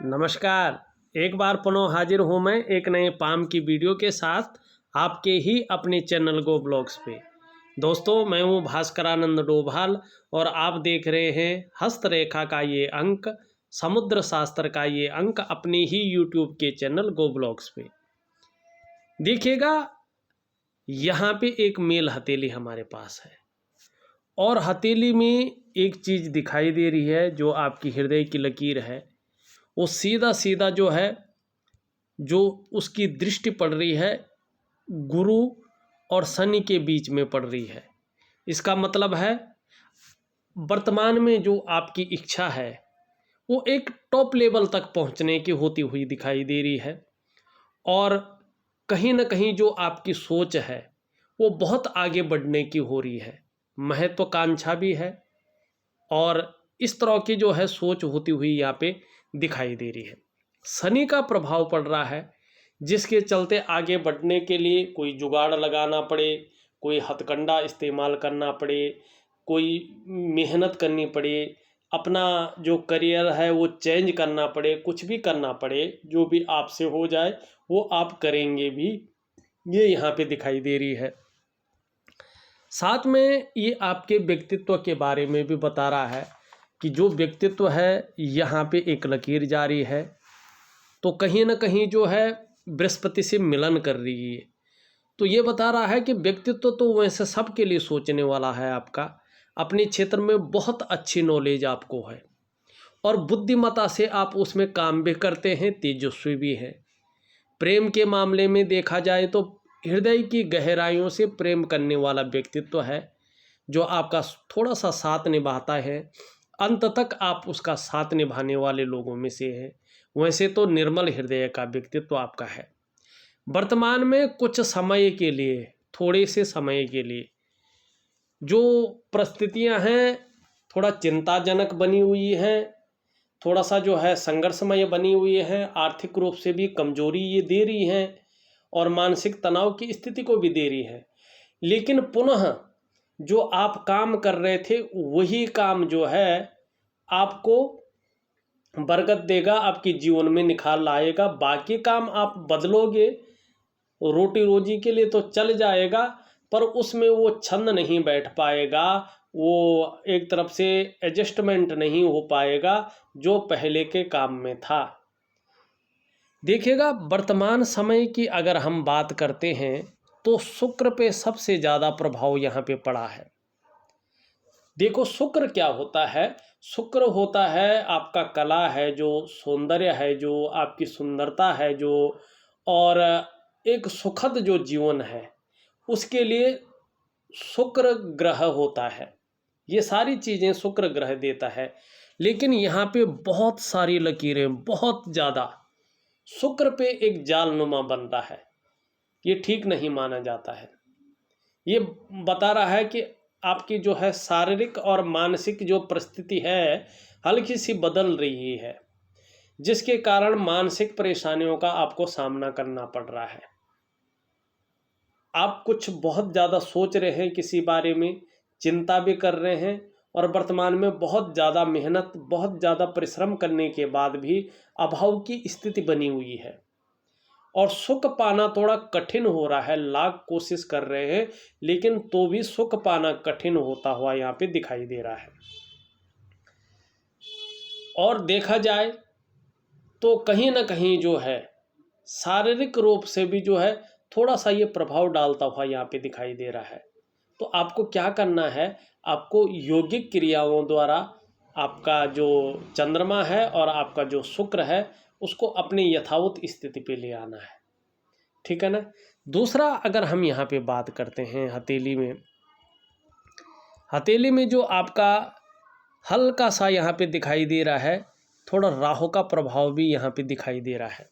नमस्कार। एक बार पुनः हाजिर हूँ मैं एक नए पाम की वीडियो के साथ आपके ही अपने चैनल गो ब्लॉग्स पे। दोस्तों, मैं हूँ भास्करानंद डोभाल और आप देख रहे हैं हस्तरेखा का ये अंक, समुद्र शास्त्र का ये अंक अपने ही यूट्यूब के चैनल गो ब्लॉग्स पे। देखिएगा, यहाँ पे एक मेल हथेली हमारे पास है और हथेली में एक चीज़ दिखाई दे रही है जो आपकी हृदय की लकीर है। वो सीधा सीधा जो है, जो उसकी दृष्टि पड़ रही है गुरु और शनि के बीच में पड़ रही है। इसका मतलब है वर्तमान में जो आपकी इच्छा है वो एक टॉप लेवल तक पहुंचने की होती हुई दिखाई दे रही है और कहीं ना कहीं जो आपकी सोच है वो बहुत आगे बढ़ने की हो रही है, महत्वाकांक्षा भी है और इस तरह की जो है सोच होती हुई यहाँ पे दिखाई दे रही है। शनि का प्रभाव पड़ रहा है जिसके चलते आगे बढ़ने के लिए कोई जुगाड़ लगाना पड़े, कोई हथकंडा इस्तेमाल करना पड़े, कोई मेहनत करनी पड़े, अपना जो करियर है वो चेंज करना पड़े, कुछ भी करना पड़े, जो भी आपसे हो जाए वो आप करेंगे भी, ये यहाँ पे दिखाई दे रही है। साथ में ये आपके व्यक्तित्व के बारे में भी बता रहा है कि जो व्यक्तित्व है यहाँ पे एक लकीर जारी है, तो कहीं ना कहीं जो है बृहस्पति से मिलन कर रही है। तो ये बता रहा है कि व्यक्तित्व तो वैसे सबके लिए सोचने वाला है आपका, अपने क्षेत्र में बहुत अच्छी नॉलेज आपको है और बुद्धिमत्ता से आप उसमें काम भी करते हैं, तेजस्वी भी हैं। प्रेम के मामले में देखा जाए तो हृदय की गहराइयों से प्रेम करने वाला व्यक्तित्व है जो आपका थोड़ा सा साथ निभाता है, अंत तक आप उसका साथ निभाने वाले लोगों में से है। वैसे तो निर्मल हृदय का व्यक्तित्व आपका है। वर्तमान में कुछ समय के लिए, थोड़े से समय के लिए जो परिस्थितियां हैं थोड़ा चिंताजनक बनी हुई हैं, थोड़ा सा जो है संघर्षमय बनी हुई है, आर्थिक रूप से भी कमजोरी ये दे रही हैं और मानसिक तनाव की स्थिति को भी दे रही है। लेकिन पुनः जो आप काम कर रहे थे वही काम जो है आपको बरकत देगा, आपके जीवन में निखार लाएगा। बाकी काम आप बदलोगे, रोटी रोजी के लिए तो चल जाएगा, पर उसमें वो छंद नहीं बैठ पाएगा, वो एक तरफ से एडजस्टमेंट नहीं हो पाएगा जो पहले के काम में था। देखिएगा, वर्तमान समय की अगर हम बात करते हैं तो शुक्र पे सबसे ज़्यादा प्रभाव यहाँ पे पड़ा है। देखो, शुक्र क्या होता है? शुक्र होता है आपका कला है, जो सौंदर्य है, जो आपकी सुंदरता है, जो और एक सुखद जो जीवन है उसके लिए शुक्र ग्रह होता है। ये सारी चीज़ें शुक्र ग्रह देता है। लेकिन यहाँ पे बहुत सारी लकीरें, बहुत ज़्यादा शुक्र पे एक जालनुमा बन रहा है, ये ठीक नहीं माना जाता है। ये बता रहा है कि आपकी जो है शारीरिक और मानसिक जो परिस्थिति है हल्की सी बदल रही है, जिसके कारण मानसिक परेशानियों का आपको सामना करना पड़ रहा है। आप कुछ बहुत ज़्यादा सोच रहे हैं, किसी बारे में चिंता भी कर रहे हैं और वर्तमान में बहुत ज़्यादा मेहनत, बहुत ज़्यादा परिश्रम करने के बाद भी अभाव की स्थिति बनी हुई है और सुख पाना थोड़ा कठिन हो रहा है। लाख कोशिश कर रहे हैं लेकिन तो भी सुख पाना कठिन होता हुआ यहाँ पे दिखाई दे रहा है। और देखा जाए तो कहीं ना कहीं जो है शारीरिक रूप से भी जो है थोड़ा सा ये प्रभाव डालता हुआ यहाँ पे दिखाई दे रहा है। तो आपको क्या करना है? आपको योगिक क्रियाओं द्वारा आपका जो चंद्रमा है और आपका जो शुक्र है उसको अपनी यथावत स्थिति पे ले आना है, ठीक है ना। दूसरा, अगर हम यहाँ पे बात करते हैं हथेली में, हथेली में जो आपका हल्का सा यहाँ पे दिखाई दे रहा है, थोड़ा राहु का प्रभाव भी यहाँ पे दिखाई दे रहा है।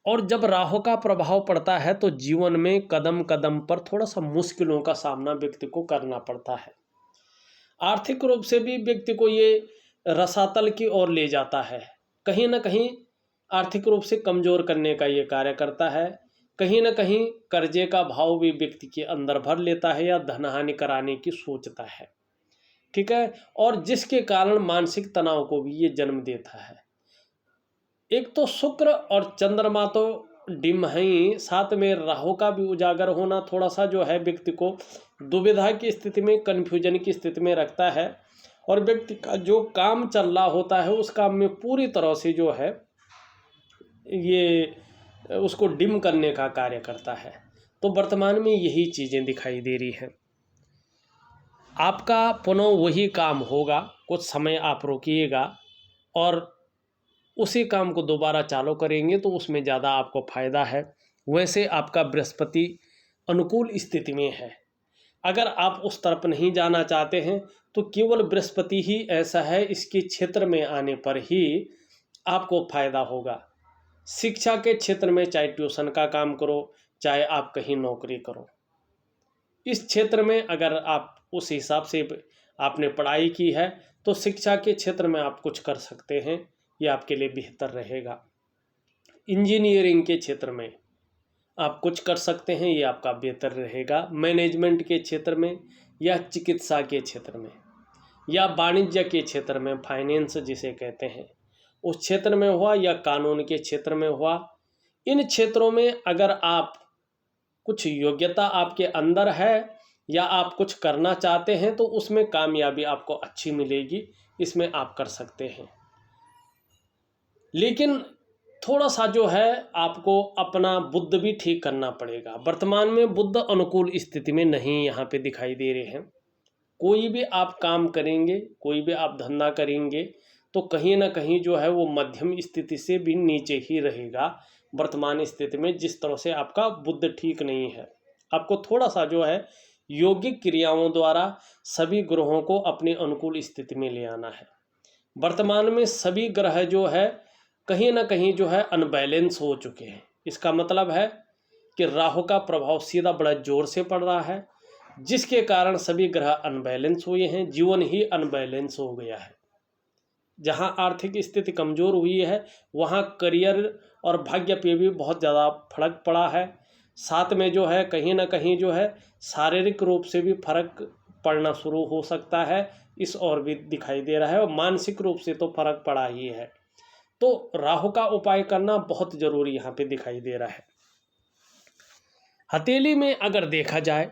और जब राहु का प्रभाव पड़ता है तो जीवन में कदम कदम पर थोड़ा सा मुश्किलों का सामना व्यक्ति को करना पड़ता है। आर्थिक रूप से भी व्यक्ति को ये रसातल की ओर ले जाता है, कहीं ना कहीं आर्थिक रूप से कमज़ोर करने का ये कार्य करता है। कहीं ना कहीं कर्जे का भाव भी व्यक्ति के अंदर भर लेता है या धनहानि कराने की सोचता है, ठीक है। और जिसके कारण मानसिक तनाव को भी ये जन्म देता है। एक तो शुक्र और चंद्रमा तो डिम है ही, साथ में राहु का भी उजागर होना थोड़ा सा जो है व्यक्ति को दुविधा की स्थिति में, कन्फ्यूजन की स्थिति में रखता है। और व्यक्ति का जो काम चल रहा होता है उस काम में पूरी तरह से जो है ये उसको डिम करने का कार्य करता है। तो वर्तमान में यही चीज़ें दिखाई दे रही हैं। आपका पुनः वही काम होगा, कुछ समय आप रोकिएगा और उसी काम को दोबारा चालू करेंगे तो उसमें ज़्यादा आपको फायदा है। वैसे आपका बृहस्पति अनुकूल स्थिति में है। अगर आप उस तरफ नहीं जाना चाहते हैं तो केवल बृहस्पति ही ऐसा है, इसके क्षेत्र में आने पर ही आपको फायदा होगा। शिक्षा के क्षेत्र में, चाहे ट्यूशन का काम करो, चाहे आप कहीं नौकरी करो, इस क्षेत्र में अगर आप उस हिसाब से आपने पढ़ाई की है तो शिक्षा के क्षेत्र में आप कुछ कर सकते हैं, ये आपके लिए बेहतर रहेगा। इंजीनियरिंग के क्षेत्र में आप कुछ कर सकते हैं, ये आपका बेहतर रहेगा। मैनेजमेंट के क्षेत्र में या चिकित्सा के क्षेत्र में या वाणिज्य के क्षेत्र में, फाइनेंस जिसे कहते हैं, उस क्षेत्र में हुआ या कानून के क्षेत्र में हुआ, इन क्षेत्रों में अगर आप कुछ योग्यता आपके अंदर है या आप कुछ करना चाहते हैं तो उसमें कामयाबी आपको अच्छी मिलेगी, इसमें आप कर सकते हैं। लेकिन थोड़ा सा जो है आपको अपना बुद्ध भी ठीक करना पड़ेगा। वर्तमान में बुद्ध अनुकूल स्थिति में नहीं यहाँ पे दिखाई दे रहे हैं। कोई भी आप काम करेंगे, कोई भी आप धंधा करेंगे तो कहीं ना कहीं जो है वो मध्यम स्थिति से भी नीचे ही रहेगा वर्तमान स्थिति में, जिस तरह से आपका बुद्ध ठीक नहीं है। आपको थोड़ा सा जो है योगिक क्रियाओं द्वारा सभी ग्रहों को अपनी अनुकूल स्थिति में ले आना है। वर्तमान में सभी ग्रह जो है कहीं ना कहीं जो है अनबैलेंस हो चुके हैं। इसका मतलब है कि राहु का प्रभाव सीधा बड़ा जोर से पड़ रहा है, जिसके कारण सभी ग्रह अनबैलेंस हुए हैं। जीवन ही अनबैलेंस हो गया है। जहां आर्थिक स्थिति कमज़ोर हुई है वहां करियर और भाग्य पे भी बहुत ज़्यादा फर्क पड़ा है। साथ में जो है कहीं ना कहीं जो है शारीरिक रूप से भी फर्क पड़ना शुरू हो सकता है, इस और भी दिखाई दे रहा है। और मानसिक रूप से तो फर्क पड़ा ही है। तो राहु का उपाय करना बहुत ज़रूरी यहाँ पे दिखाई दे रहा है। हथेली में अगर देखा जाए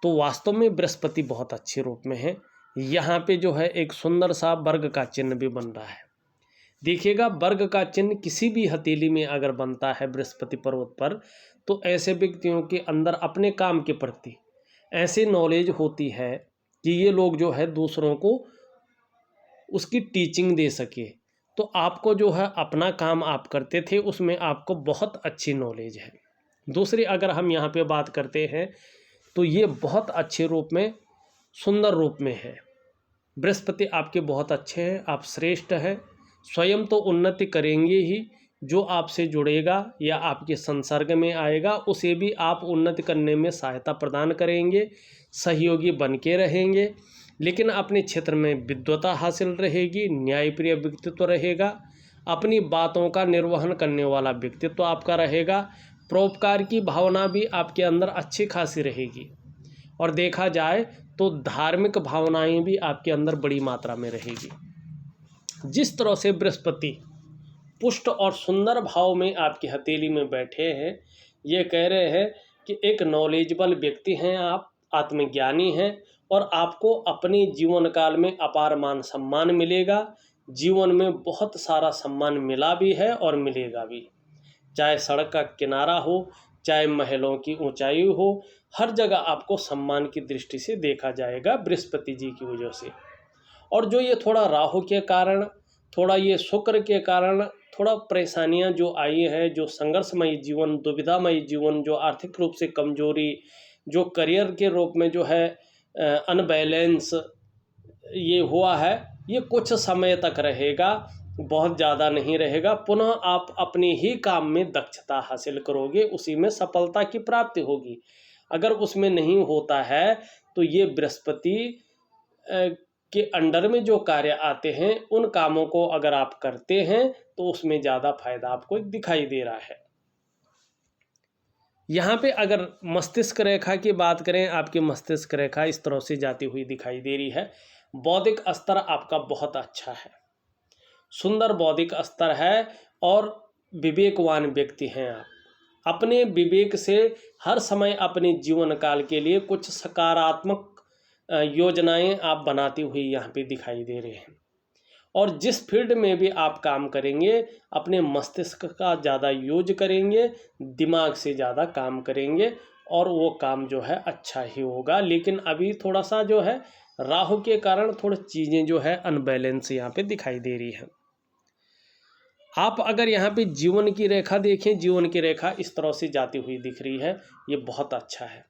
तो वास्तव में बृहस्पति बहुत अच्छे रूप में है। यहाँ पे जो है एक सुंदर सा वर्ग का चिन्ह भी बन रहा है। देखिएगा, वर्ग का चिन्ह किसी भी हथेली में अगर बनता है बृहस्पति पर्वत पर तो ऐसे व्यक्तियों के अंदर अपने काम के प्रति ऐसी नॉलेज होती है कि ये लोग जो है दूसरों को उसकी टीचिंग दे सके। तो आपको जो है अपना काम आप करते थे उसमें आपको बहुत अच्छी नॉलेज है। दूसरी अगर हम यहाँ पे बात करते हैं तो ये बहुत अच्छे रूप में, सुंदर रूप में है। बृहस्पति आपके बहुत अच्छे हैं, आप श्रेष्ठ हैं। स्वयं तो उन्नति करेंगे ही, जो आपसे जुड़ेगा या आपके संसर्ग में आएगा उसे भी आप उन्नति करने में सहायता प्रदान करेंगे, सहयोगी बन के रहेंगे। लेकिन अपने क्षेत्र में विद्वता हासिल रहेगी, न्यायप्रिय व्यक्तित्व रहेगा, अपनी बातों का निर्वहन करने वाला व्यक्तित्व आपका रहेगा, परोपकार की भावना भी आपके अंदर अच्छी खासी रहेगी। और देखा जाए तो धार्मिक भावनाएं भी आपके अंदर बड़ी मात्रा में रहेगी। जिस तरह से बृहस्पति पुष्ट और सुंदर भाव में आपकी हथेली में बैठे हैं, ये कह रहे हैं कि एक नॉलेजेबल व्यक्ति हैं आप, आत्मज्ञानी हैं और आपको अपने जीवन काल में अपार मान सम्मान मिलेगा। जीवन में बहुत सारा सम्मान मिला भी है और मिलेगा भी, चाहे सड़क का किनारा हो, चाहे महलों की ऊंचाई हो, हर जगह आपको सम्मान की दृष्टि से देखा जाएगा बृहस्पति जी की वजह से। और जो ये थोड़ा राहु के कारण, थोड़ा ये शुक्र के कारण थोड़ा परेशानियां जो आई हैं, जो संघर्षमयी जीवन, दुविधामयी जीवन, जो आर्थिक रूप से कमजोरी, जो करियर के रूप में जो है अनबैलेंस ये हुआ है, ये कुछ समय तक रहेगा, बहुत ज़्यादा नहीं रहेगा। पुनः आप अपने ही काम में दक्षता हासिल करोगे, उसी में सफलता की प्राप्ति होगी। अगर उसमें नहीं होता है तो ये बृहस्पति के अंडर में जो कार्य आते हैं उन कामों को अगर आप करते हैं तो उसमें ज़्यादा फायदा आपको दिखाई दे रहा है। यहाँ पे अगर मस्तिष्क रेखा की बात करें, आपकी मस्तिष्क रेखा इस तरह से जाती हुई दिखाई दे रही है। बौद्धिक स्तर आपका बहुत अच्छा है, सुंदर बौद्धिक स्तर है और विवेकवान व्यक्ति हैं आप। अपने विवेक से हर समय अपने जीवन काल के लिए कुछ सकारात्मक योजनाएं आप बनाती हुई यहाँ पे दिखाई दे रहे हैं। और जिस फील्ड में भी आप काम करेंगे अपने मस्तिष्क का ज़्यादा यूज करेंगे, दिमाग से ज़्यादा काम करेंगे और वो काम जो है अच्छा ही होगा। लेकिन अभी थोड़ा सा जो है राहु के कारण थोड़ी चीज़ें जो है अनबैलेंस यहाँ पे दिखाई दे रही हैं। आप अगर यहाँ पे जीवन की रेखा देखें, जीवन की रेखा इस तरह से जाती हुई दिख रही है, ये बहुत अच्छा है।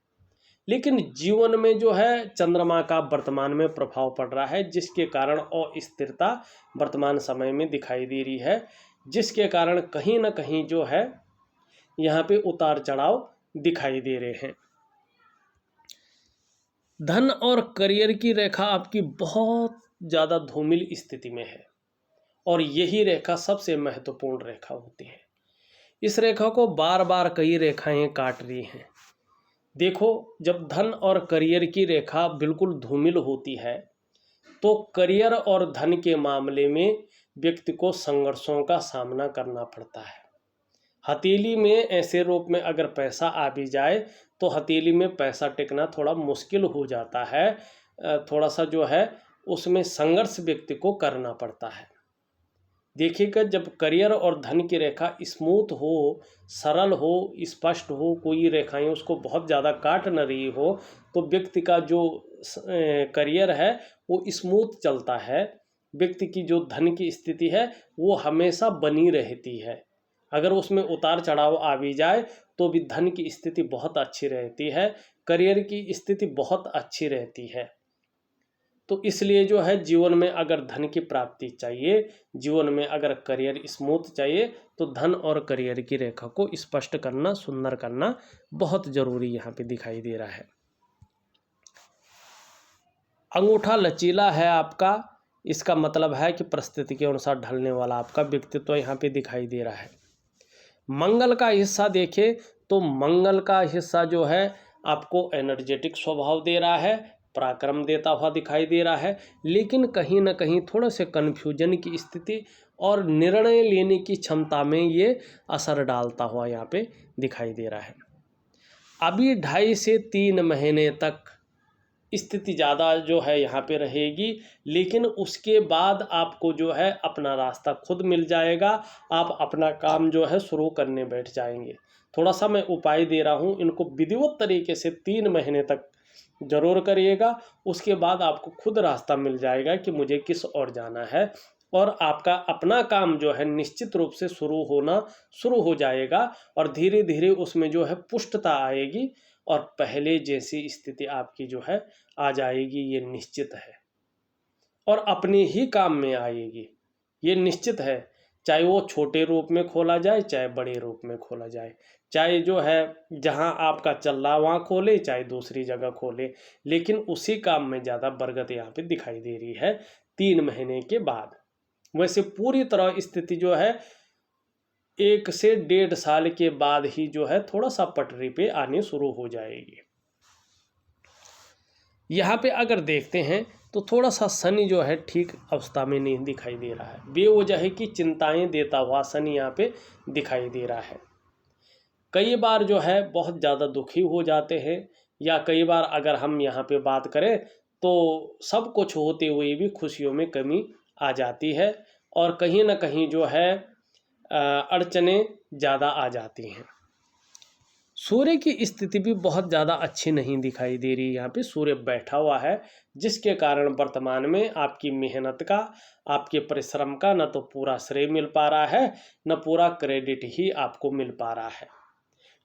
लेकिन जीवन में जो है चंद्रमा का वर्तमान में प्रभाव पड़ रहा है, जिसके कारण अस्थिरता वर्तमान समय में दिखाई दे रही है, जिसके कारण कहीं ना कहीं जो है यहाँ पे उतार चढ़ाव दिखाई दे रहे हैं। धन और करियर की रेखा आपकी बहुत ज़्यादा धूमिल स्थिति में है और यही रेखा सबसे महत्वपूर्ण रेखा होती है। इस रेखा को बार बार कई रेखाएं काट रही हैं। देखो, जब धन और करियर की रेखा बिल्कुल धूमिल होती है तो करियर और धन के मामले में व्यक्ति को संघर्षों का सामना करना पड़ता है। हथेली में ऐसे रूप में अगर पैसा आ भी जाए तो हथेली में पैसा टिकना थोड़ा मुश्किल हो जाता है। थोड़ा सा जो है उसमें संघर्ष व्यक्ति को करना पड़ता है। देखिएगा, जब करियर और धन की रेखा स्मूथ हो, सरल हो, स्पष्ट हो, कोई रेखाएं उसको बहुत ज़्यादा काट न रही हो, तो व्यक्ति का जो करियर है वो स्मूथ चलता है। व्यक्ति की जो धन की स्थिति है वो हमेशा बनी रहती है। अगर उसमें उतार चढ़ाव आ भी जाए तो भी धन की स्थिति बहुत अच्छी रहती है, करियर की स्थिति बहुत अच्छी रहती है। तो इसलिए जो है जीवन में अगर धन की प्राप्ति चाहिए, जीवन में अगर करियर स्मूथ चाहिए, तो धन और करियर की रेखा को स्पष्ट करना, सुंदर करना बहुत जरूरी यहाँ पे दिखाई दे रहा है। अंगूठा लचीला है आपका, इसका मतलब है कि परिस्थिति के अनुसार ढलने वाला आपका व्यक्तित्व यहाँ पे दिखाई दे रहा है। मंगल का हिस्सा देखें तो मंगल का हिस्सा जो है आपको एनर्जेटिक स्वभाव दे रहा है, पराक्रम देता हुआ दिखाई दे रहा है, लेकिन कहीं ना कहीं थोड़ा से कन्फ्यूजन की स्थिति और निर्णय लेने की क्षमता में ये असर डालता हुआ यहाँ पे दिखाई दे रहा है। अभी 2.5 से 3 महीने तक स्थिति ज़्यादा जो है यहाँ पे रहेगी, लेकिन उसके बाद आपको जो है अपना रास्ता खुद मिल जाएगा। आप अपना काम जो है शुरू करने बैठ जाएंगे। थोड़ा सा मैं उपाय दे रहा हूँ, इनको विधिवत तरीके से 3 महीने तक जरूर करिएगा। उसके बाद आपको खुद रास्ता मिल जाएगा कि मुझे किस ओर जाना है, और आपका अपना काम जो है निश्चित रूप से शुरू हो जाएगा और धीरे धीरे उसमें जो है पुष्टता आएगी और पहले जैसी स्थिति आपकी जो है आ जाएगी, ये निश्चित है। और अपने ही काम में आएगी, ये निश्चित है। चाहे वो छोटे रूप में खोला जाए, चाहे बड़े रूप में खोला जाए, चाहे जो है जहां आपका चल रहा वहाँ खोले, चाहे दूसरी जगह खोले, लेकिन उसी काम में ज़्यादा बरकत यहाँ पे दिखाई दे रही है 3 महीने के बाद। वैसे पूरी तरह स्थिति जो है 1 से 1.5 साल के बाद ही जो है थोड़ा सा पटरी पे आने शुरू हो जाएगी। यहाँ पे अगर देखते हैं तो थोड़ा सा शनि जो है ठीक अवस्था में नहीं दिखाई दे रहा है। बेवजह की चिंताएं देता हुआ शनि यहाँ पे दिखाई दे रहा है। कई बार जो है बहुत ज़्यादा दुखी हो जाते हैं, या कई बार अगर हम यहाँ पे बात करें तो सब कुछ होते हुए भी खुशियों में कमी आ जाती है और कहीं ना कहीं जो है अड़चनें ज़्यादा आ जाती हैं। सूर्य की स्थिति भी बहुत ज़्यादा अच्छी नहीं दिखाई दे रही। यहाँ पे सूर्य बैठा हुआ है, जिसके कारण वर्तमान में आपकी मेहनत का, आपके परिश्रम का न तो पूरा श्रेय मिल पा रहा है, न पूरा क्रेडिट ही आपको मिल पा रहा है।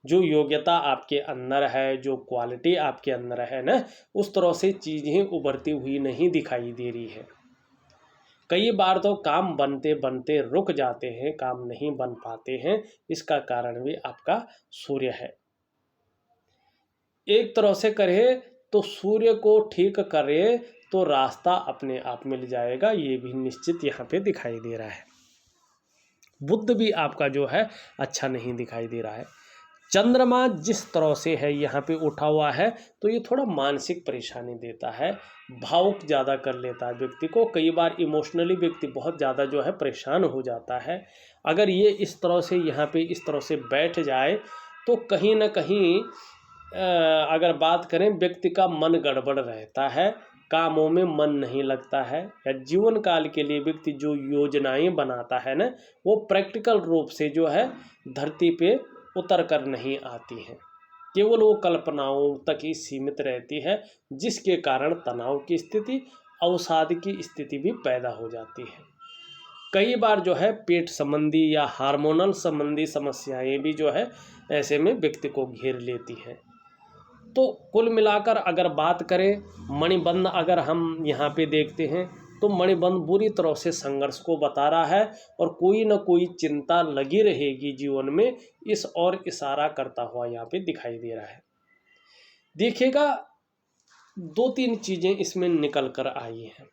जो योग्यता आपके अंदर है, जो क्वालिटी आपके अंदर है ना, उस तरह से चीज़ें उभरती हुई नहीं दिखाई दे रही है। कई बार तो काम बनते बनते रुक जाते हैं, काम नहीं बन पाते हैं। इसका कारण भी आपका सूर्य है। एक तरह से करें तो सूर्य को ठीक करें तो रास्ता अपने आप मिल जाएगा, ये भी निश्चित यहाँ पे दिखाई दे रहा है। बुध भी आपका जो है अच्छा नहीं दिखाई दे रहा है। चंद्रमा जिस तरह से है यहाँ पे उठा हुआ है तो ये थोड़ा मानसिक परेशानी देता है, भावुक ज़्यादा कर लेता है व्यक्ति को। कई बार इमोशनली व्यक्ति बहुत ज़्यादा जो है परेशान हो जाता है। अगर ये इस तरह से यहाँ पे इस तरह से बैठ जाए तो कहीं ना कहीं अगर बात करें व्यक्ति का मन गड़बड़ रहता है, कामों में मन नहीं लगता है, या जीवन काल के लिए व्यक्ति जो योजनाएं बनाता है ना वो प्रैक्टिकल रूप से जो है धरती पे उतर कर नहीं आती हैं, केवल वो कल्पनाओं तक ही सीमित रहती है, जिसके कारण तनाव की स्थिति, अवसाद की स्थिति भी पैदा हो जाती है। कई बार जो है पेट संबंधी या हार्मोनल संबंधी समस्याएं भी जो है ऐसे में व्यक्ति को घेर लेती हैं। तो कुल मिलाकर अगर बात करें मणिबंध, अगर हम यहाँ पे देखते हैं तो मणिबंध बुरी तरह से संघर्ष को बता रहा है और कोई ना कोई चिंता लगी रहेगी जीवन में, इस और इशारा करता हुआ यहाँ पे दिखाई दे रहा है। देखिएगा 2-3 चीज़ें इसमें निकल कर आई हैं।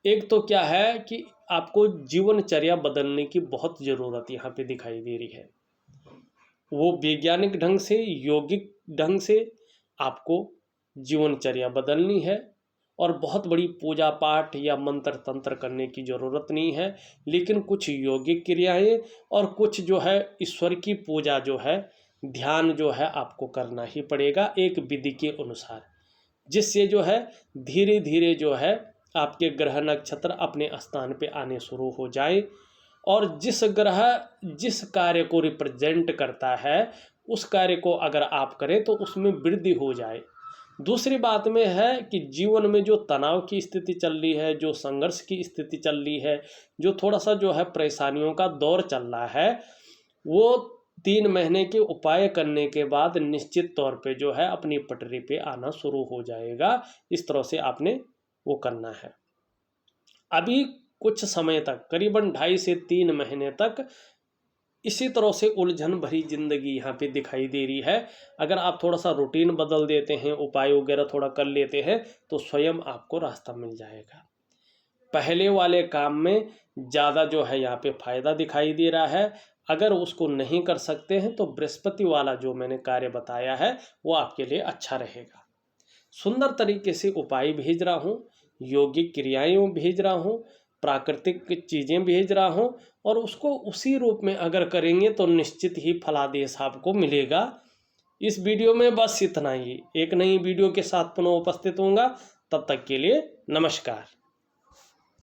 एक तो क्या है कि आपको जीवनचर्या बदलने की बहुत ज़रूरत यहाँ पे दिखाई दे रही है। वो वैज्ञानिक ढंग से, यौगिक ढंग से आपको जीवनचर्या बदलनी है और बहुत बड़ी पूजा पाठ या मंत्र तंत्र करने की ज़रूरत नहीं है, लेकिन कुछ यौगिक क्रियाएं और कुछ जो है ईश्वर की पूजा जो है, ध्यान जो है आपको करना ही पड़ेगा एक विधि के अनुसार, जिससे जो है धीरे धीरे जो है आपके ग्रह नक्षत्र अपने स्थान पे आने शुरू हो जाए और जिस ग्रह जिस कार्य को रिप्रेजेंट करता है उस कार्य को अगर आप करें तो उसमें वृद्धि हो जाए। दूसरी बात में है कि जीवन में जो तनाव की स्थिति चल रही है, जो संघर्ष की स्थिति चल रही है, जो थोड़ा सा जो है परेशानियों का दौर चल रहा है, वो 3 महीने के उपाय करने के बाद निश्चित तौर पे जो है अपनी पटरी पे आना शुरू हो जाएगा। इस तरह से आपने वो करना है। अभी कुछ समय तक करीबन 2.5 से 3 महीने तक इसी तरह से उलझन भरी जिंदगी यहाँ पे दिखाई दे रही है। अगर आप थोड़ा सा रूटीन बदल देते हैं, उपाय वगैरह थोड़ा कर लेते हैं तो स्वयं आपको रास्ता मिल जाएगा। पहले वाले काम में ज़्यादा जो है यहाँ पे फायदा दिखाई दे रहा है। अगर उसको नहीं कर सकते हैं तो बृहस्पति वाला जो मैंने कार्य बताया है वो आपके लिए अच्छा रहेगा। सुंदर तरीके से उपाय भेज रहा हूँ, यौगिक क्रियाएं भेज रहा हूँ, प्राकृतिक चीज़ें भेज रहा हूँ और उसको उसी रूप में अगर करेंगे तो निश्चित ही फलादेश आपको मिलेगा। इस वीडियो में बस इतना ही। एक नई वीडियो के साथ पुनः उपस्थित होऊंगा, तब तक के लिए नमस्कार।